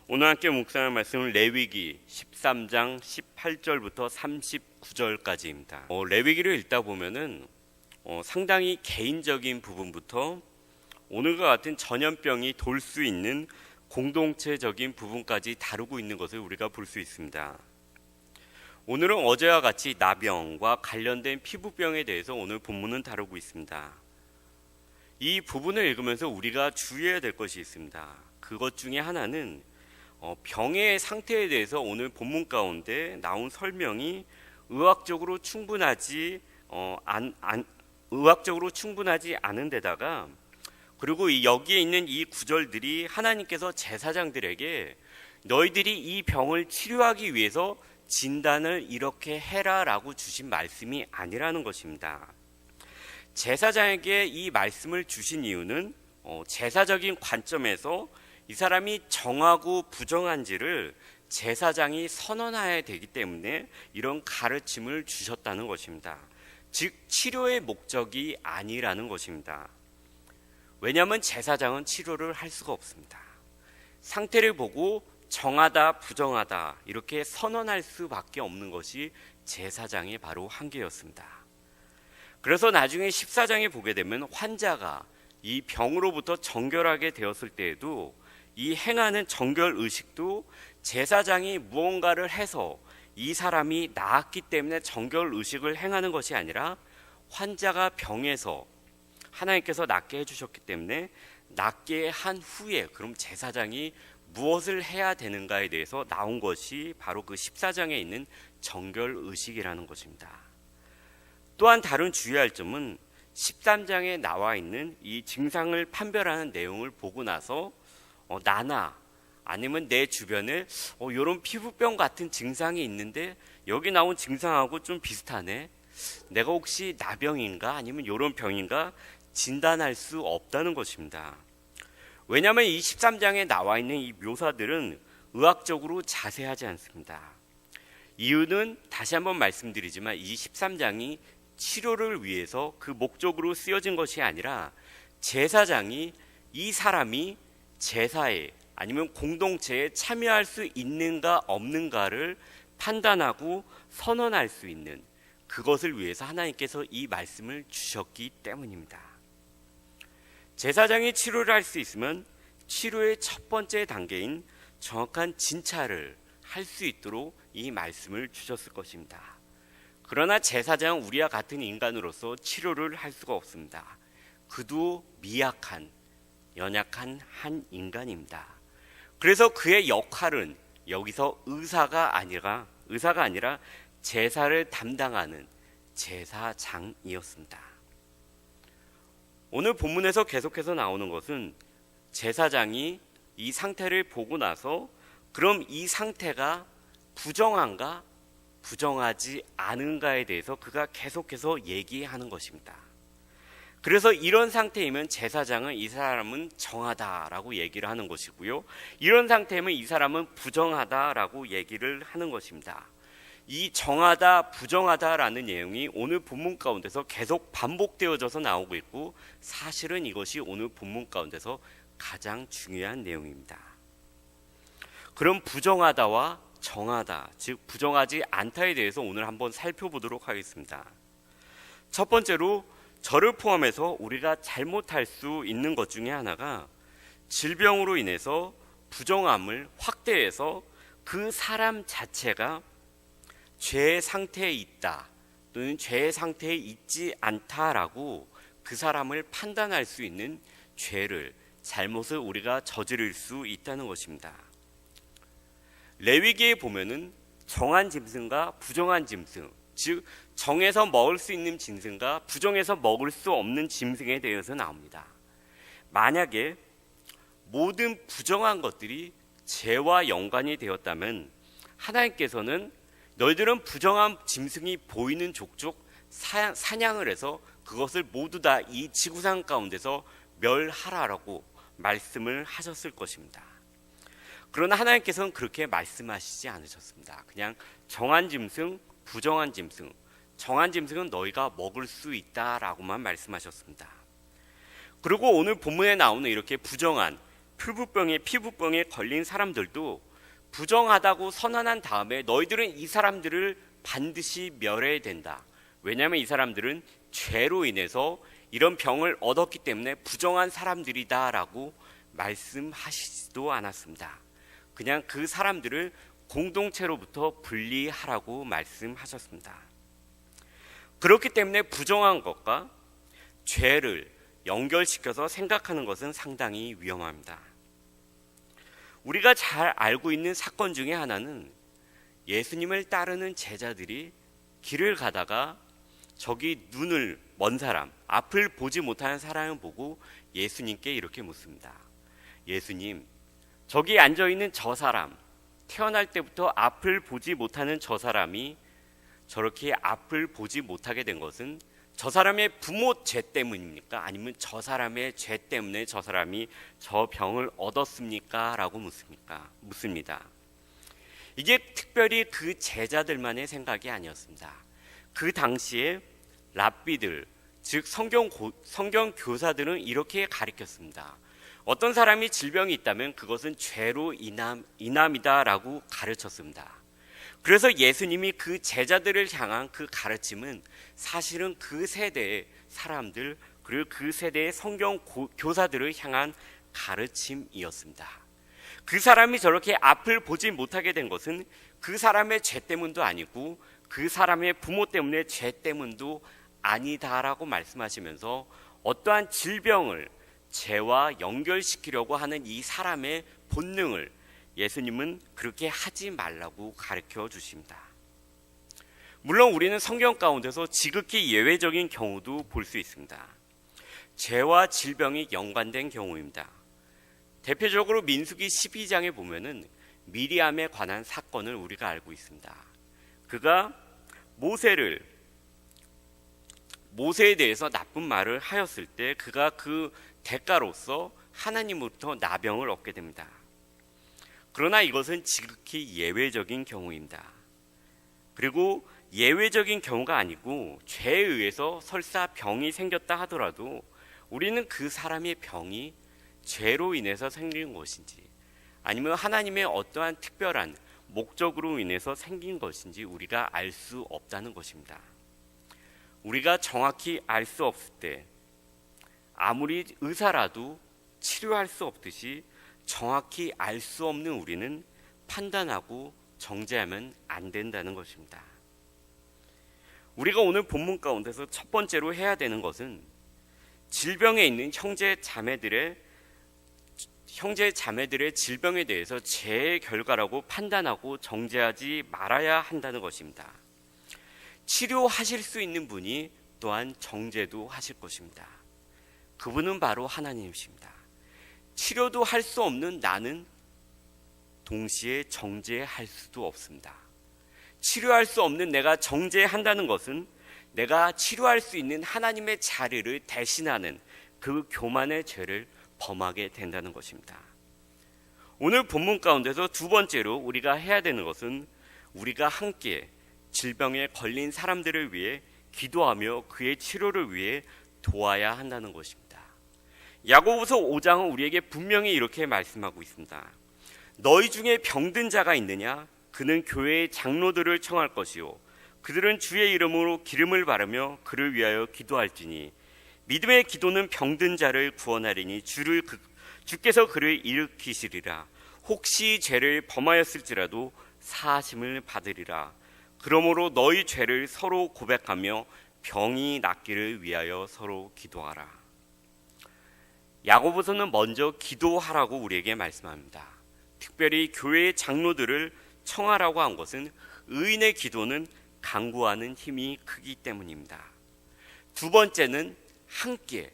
오늘 함께 묵상할 말씀은 레위기 13장 18절부터 39절까지입니다. 레위기를 읽다 보면은 상당히 개인적인 부분부터 오늘과 같은 전염병이 돌 수 있는 공동체적인 부분까지 다루고 있는 것을 우리가 볼 수 있습니다. 오늘은 어제와 같이 나병과 관련된 피부병에 대해서 오늘 본문은 다루고 있습니다. 이 부분을 읽으면서 우리가 주의해야 될 것이 있습니다. 그것 중에 하나는 병의 상태에 대해서 오늘 본문 가운데 나온 설명이 의학적으로 충분하지 않은 데다가, 그리고 여기에 있는 이 구절들이 하나님께서 제사장들에게 너희들이 이 병을 치료하기 위해서 진단을 이렇게 해라라고 주신 말씀이 아니라는 것입니다. 제사장에게 이 말씀을 주신 이유는 제사적인 관점에서 이 사람이 정하고 부정한지를 제사장이 선언해야 되기 때문에 이런 가르침을 주셨다는 것입니다. 즉 치료의 목적이 아니라는 것입니다. 왜냐하면 제사장은 치료를 할 수가 없습니다. 상태를 보고 정하다 부정하다 이렇게 선언할 수밖에 없는 것이 제사장의 바로 한계였습니다. 그래서 나중에 14장에 보게 되면 환자가 이 병으로부터 정결하게 되었을 때에도 이 행하는 정결 의식도 제사장이 무언가를 해서 이 사람이 나았기 때문에 정결 의식을 행하는 것이 아니라 환자가 병에서 하나님께서 낫게 해주셨기 때문에 낫게 한 후에 그럼 제사장이 무엇을 해야 되는가에 대해서 나온 것이 바로 그 14장에 있는 정결 의식이라는 것입니다. 또한 다른 주의할 점은 13장에 나와 있는 이 증상을 판별하는 내용을 보고 나서 나나 아니면 내 주변에 이런 피부병 같은 증상이 있는데 여기 나온 증상하고 좀 비슷하네, 내가 혹시 나병인가 아니면 이런 병인가 진단할 수 없다는 것입니다. 왜냐하면 이 13장에 나와 있는 이 묘사들은 의학적으로 자세하지 않습니다. 이유는 다시 한번 말씀드리지만 이 13장이 치료를 위해서 그 목적으로 쓰여진 것이 아니라 제사장이 이 사람이 제사에 아니면 공동체에 참여할 수 있는가 없는가를 판단하고 선언할 수 있는 그것을 위해서 하나님께서 이 말씀을 주셨기 때문입니다. 제사장이 치료를 할 수 있으면 치료의 첫 번째 단계인 정확한 진찰을 할 수 있도록 이 말씀을 주셨을 것입니다. 그러나 제사장은 우리와 같은 인간으로서 치료를 할 수가 없습니다. 그도 미약한 연약한 한 인간입니다. 그래서 그의 역할은 여기서 의사가 아니라 제사를 담당하는 제사장이었습니다. 오늘 본문에서 계속해서 나오는 것은 제사장이 이 상태를 보고 나서 그럼 이 상태가 부정한가 부정하지 않은가에 대해서 그가 계속해서 얘기하는 것입니다. 그래서 이런 상태이면 제사장은 이 사람은 정하다라고 얘기를 하는 것이고요, 이런 상태이면 이 사람은 부정하다라고 얘기를 하는 것입니다. 이 정하다 부정하다라는 내용이 오늘 본문 가운데서 계속 반복되어져서 나오고 있고, 사실은 이것이 오늘 본문 가운데서 가장 중요한 내용입니다. 그럼 부정하다와 정하다, 즉 부정하지 않다에 대해서 오늘 한번 살펴보도록 하겠습니다. 첫 번째로 저를 포함해서 우리가 잘못할 수 있는 것 중에 하나가 질병으로 인해서 부정함을 확대해서 그 사람 자체가 죄의 상태에 있다 또는 죄의 상태에 있지 않다라고 그 사람을 판단할 수 있는 죄를, 잘못을 우리가 저지를 수 있다는 것입니다. 레위기에 보면은 정한 짐승과 부정한 짐승, 즉 정해서 먹을 수 있는 짐승과 부정해서 먹을 수 없는 짐승에 대해서 나옵니다. 만약에 모든 부정한 것들이 죄와 연관이 되었다면 하나님께서는 너희들은 부정한 짐승이 보이는 족족 사냥을 해서 그것을 모두 다 이 지구상 가운데서 멸하라라고 말씀을 하셨을 것입니다. 그러나 하나님께서는 그렇게 말씀하시지 않으셨습니다. 그냥 정한 짐승, 부정한 짐승, 정한 짐승은 너희가 먹을 수 있다라고만 말씀하셨습니다. 그리고 오늘 본문에 나오는 이렇게 부정한 피부병에 걸린 사람들도 부정하다고 선언한 다음에 너희들은 이 사람들을 반드시 멸해야 된다. 왜냐하면 이 사람들은 죄로 인해서 이런 병을 얻었기 때문에 부정한 사람들이다라고 말씀하시지도 않았습니다. 그냥 그 사람들을 공동체로부터 분리하라고 말씀하셨습니다. 그렇기 때문에 부정한 것과 죄를 연결시켜서 생각하는 것은 상당히 위험합니다. 우리가 잘 알고 있는 사건 중에 하나는 예수님을 따르는 제자들이 길을 가다가 저기 눈을 먼 사람, 앞을 보지 못하는 사람을 보고 예수님께 이렇게 묻습니다. 예수님, 저기 앉아있는 저 사람, 태어날 때부터 앞을 보지 못하는 저 사람이 저렇게 앞을 보지 못하게 된 것은 저 사람의 부모 죄 때문입니까? 아니면 저 사람의 죄 때문에 저 사람이 저 병을 얻었습니까? 라고 묻습니다. 이게 특별히 그 제자들만의 생각이 아니었습니다. 그 당시에 랍비들, 즉 성경 교사들은 이렇게 가르쳤습니다. 어떤 사람이 질병이 있다면 그것은 죄로 인함이다라고 가르쳤습니다. 그래서 예수님이 그 제자들을 향한 그 가르침은 사실은 그 세대의 사람들 그리고 그 세대의 성경 교사들을 향한 가르침이었습니다. 그 사람이 저렇게 앞을 보지 못하게 된 것은 그 사람의 죄 때문도 아니고 그 사람의 부모 때문에 죄 때문도 아니다라고 말씀하시면서 어떠한 질병을 죄와 연결시키려고 하는 이 사람의 본능을 예수님은 그렇게 하지 말라고 가르쳐 주십니다. 물론 우리는 성경 가운데서 지극히 예외적인 경우도 볼 수 있습니다. 죄와 질병이 연관된 경우입니다. 대표적으로 민수기 12장에 보면은 미리암에 관한 사건을 우리가 알고 있습니다. 그가 모세에 대해서 나쁜 말을 하였을 때 그가 그 대가로서 하나님으로부터 나병을 얻게 됩니다. 그러나 이것은 지극히 예외적인 경우입니다. 그리고 예외적인 경우가 아니고 죄에 의해서 설사 병이 생겼다 하더라도 우리는 그 사람의 병이 죄로 인해서 생긴 것인지 아니면 하나님의 어떠한 특별한 목적으로 인해서 생긴 것인지 우리가 알 수 없다는 것입니다. 우리가 정확히 알 수 없을 때 아무리 의사라도 치료할 수 없듯이 정확히 알 수 없는 우리는 판단하고 정죄하면 안 된다는 것입니다. 우리가 오늘 본문 가운데서 첫 번째로 해야 되는 것은 질병에 있는 형제 자매들의 질병에 대해서 죄의 결과라고 판단하고 정죄하지 말아야 한다는 것입니다. 치료하실 수 있는 분이 또한 정죄도 하실 것입니다. 그분은 바로 하나님이십니다. 치료도 할 수 없는 나는 동시에 정죄할 수도 없습니다. 치료할 수 없는 내가 정죄한다는 것은 내가 치료할 수 있는 하나님의 자리를 대신하는 그 교만의 죄를 범하게 된다는 것입니다. 오늘 본문 가운데서 두 번째로 우리가 해야 되는 것은 우리가 함께 질병에 걸린 사람들을 위해 기도하며 그의 치료를 위해 도와야 한다는 것입니다. 야고보서 5장은 우리에게 분명히 이렇게 말씀하고 있습니다. 너희 중에 병든 자가 있느냐? 그는 교회의 장로들을 청할 것이요 그들은 주의 이름으로 기름을 바르며 그를 위하여 기도할지니 믿음의 기도는 병든 자를 구원하리니 주께서 그를 일으키시리라. 혹시 죄를 범하였을지라도 사하심을 받으리라. 그러므로 너희 죄를 서로 고백하며 병이 낫기를 위하여 서로 기도하라. 야고보서는 먼저 기도하라고 우리에게 말씀합니다. 특별히 교회의 장로들을 청하라고 한 것은 의인의 기도는 간구하는 힘이 크기 때문입니다. 두 번째는 함께,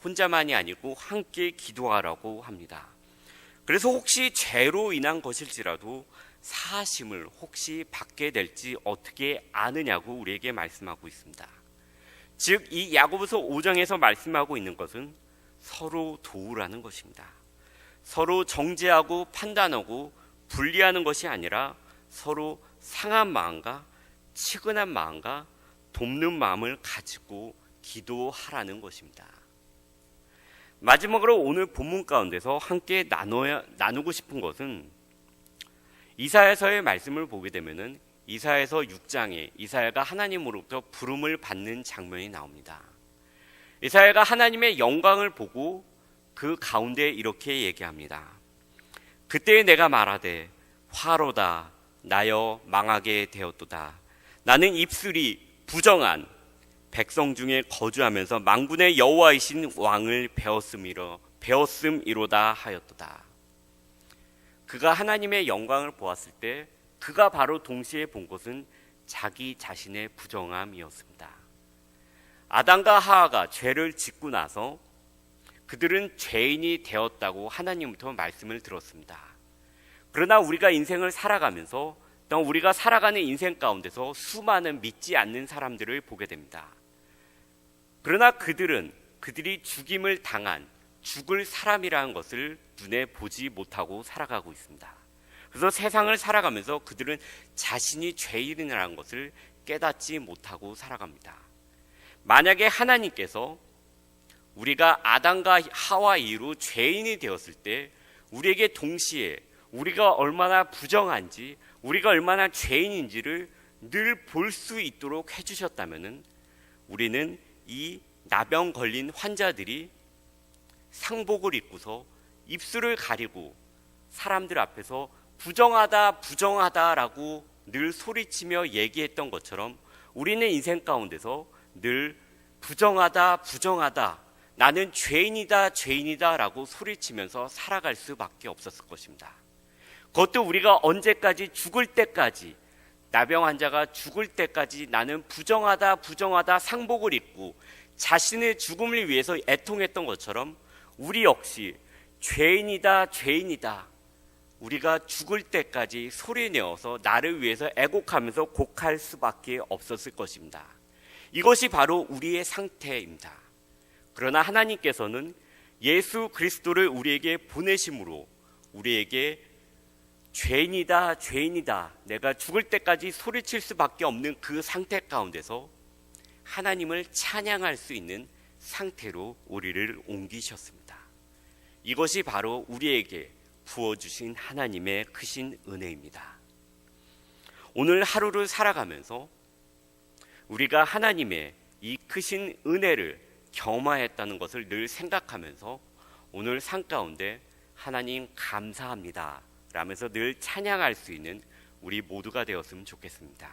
혼자만이 아니고 함께 기도하라고 합니다. 그래서 혹시 죄로 인한 것일지라도 사하심을 혹시 받게 될지 어떻게 아느냐고 우리에게 말씀하고 있습니다. 즉 이 야고보서 5장에서 말씀하고 있는 것은 서로 도우라는 것입니다. 서로 정죄하고 판단하고 분리하는 것이 아니라 서로 상한 마음과 치근한 마음과 돕는 마음을 가지고 기도하라는 것입니다. 마지막으로 오늘 본문 가운데서 함께 나누고 싶은 것은 이사야서의 말씀을 보게 되면은 이사야서 6장에 이사야가 하나님으로부터 부름을 받는 장면이 나옵니다. 이사야가 하나님의 영광을 보고 그 가운데 이렇게 얘기합니다. 그때 내가 말하되 화로다 나여 망하게 되었도다. 나는 입술이 부정한 백성 중에 거주하면서 만군의 여호와이신 왕을 배웠음이로다 하였도다. 그가 하나님의 영광을 보았을 때 그가 바로 동시에 본 것은 자기 자신의 부정함이었습니다. 아담과 하와가 죄를 짓고 나서 그들은 죄인이 되었다고 하나님부터 말씀을 들었습니다. 그러나 우리가 인생을 살아가면서 또 우리가 살아가는 인생 가운데서 수많은 믿지 않는 사람들을 보게 됩니다. 그러나 그들이 죽임을 당한 죽을 사람이라는 것을 눈에 보지 못하고 살아가고 있습니다. 그래서 세상을 살아가면서 그들은 자신이 죄인이라는 것을 깨닫지 못하고 살아갑니다. 만약에 하나님께서 우리가 아담과 하와 이후로 죄인이 되었을 때 우리에게 동시에 우리가 얼마나 부정한지 우리가 얼마나 죄인인지를 늘 볼 수 있도록 해주셨다면 우리는 이 나병 걸린 환자들이 상복을 입고서 입술을 가리고 사람들 앞에서 부정하다라고 늘 소리치며 얘기했던 것처럼 우리는 인생 가운데서 늘 부정하다 나는 죄인이다라고 소리치면서 살아갈 수밖에 없었을 것입니다. 그것도 우리가 언제까지 죽을 때까지 나병 환자가 죽을 때까지 나는 부정하다 상복을 입고 자신의 죽음을 위해서 애통했던 것처럼 우리 역시 죄인이다 우리가 죽을 때까지 소리내어서 나를 위해서 애곡하면서 곡할 수밖에 없었을 것입니다. 이것이 바로 우리의 상태입니다. 그러나 하나님께서는 예수 그리스도를 우리에게 보내심으로 우리에게 죄인이다 내가 죽을 때까지 소리칠 수밖에 없는 그 상태 가운데서 하나님을 찬양할 수 있는 상태로 우리를 옮기셨습니다. 이것이 바로 우리에게 부어주신 하나님의 크신 은혜입니다. 오늘 하루를 살아가면서 우리가 하나님의 이 크신 은혜를 경험하였다는 것을 늘 생각하면서 오늘 삶 가운데 하나님 감사합니다 라면서 늘 찬양할 수 있는 우리 모두가 되었으면 좋겠습니다.